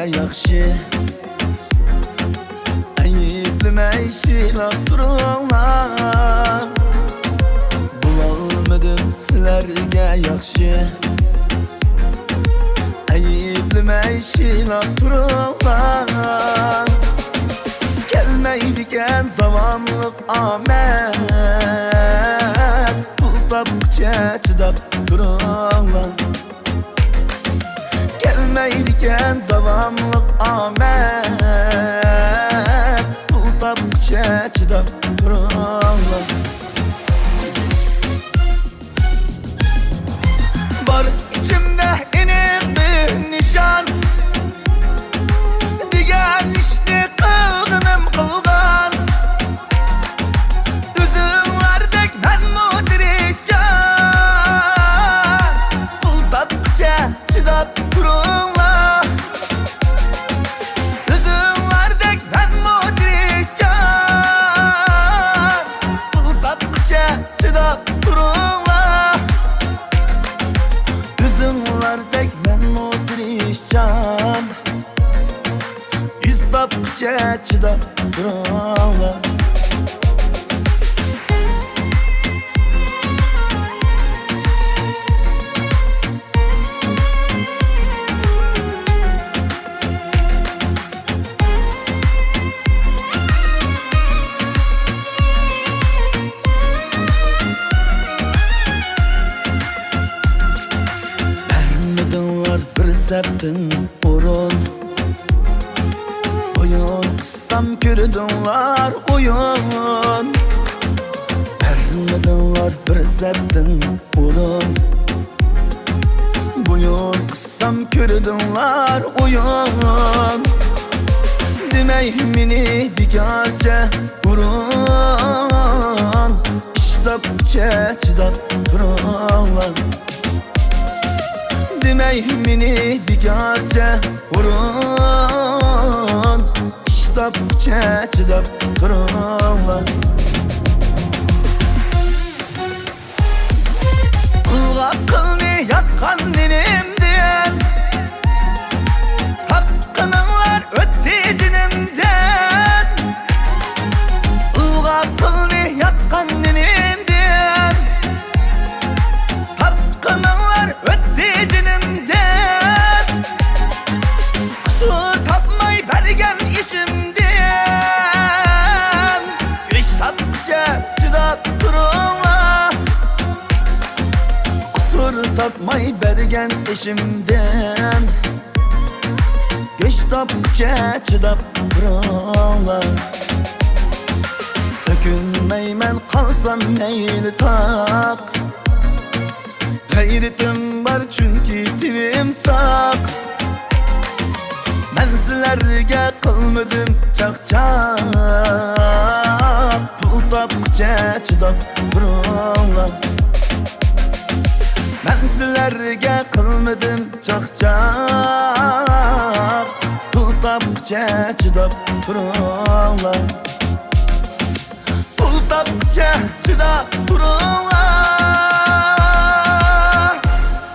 yaxşı Ayıplimay şilap dururlar Bulalmadım sizlerge yaxşı Ayıplimay şilap dururlar Gelmeydiken davamlık amet Pul tapıkça çıdap dururlar Gelmeydiken davamlık amet Pul tapıkça çıdap dururlar Var içimde inik bir nişan Digen işte kılgınım kılgan Üzüm verdek ben mudirişcan Pul tapıkça çıdap dururlar Üzüm verdek ben mudirişcan Pul tapıkça çıdap dururlar Üzüm verdek ben mudirişcan Yüz tapıkça çıdap dururlar Vermedinler bir septin orun Oyun kıssam gördünler oyun Vermedinler bir septin orun Oyun kıssam gördünler oyun Demey meni bigarca vurun İştapça çıdap dururlar Demey meni bigarca vurun İştapça çıdap dururlar Kulga kılni yatkan dinimden Hakkının var ötti cinimden Kulga kılni yatkan dinimden Hakkının var ötti cinimden Kusur tapmay bergen işimden Güç tapça çıdap dururlar Kusur tapmay bergen işimden Güç tapça çıdap dururlar Dökünmeymen kalsam neyli tak Gayretim var çünkü tinim sak Ben sizlerge kılmadım çakçak Pul tapıkça çıdap dururlar Ben sizlerge kılmadım çakçak Pul tapıkça çıdap dururlar Pul tapıkça çıdap dururlar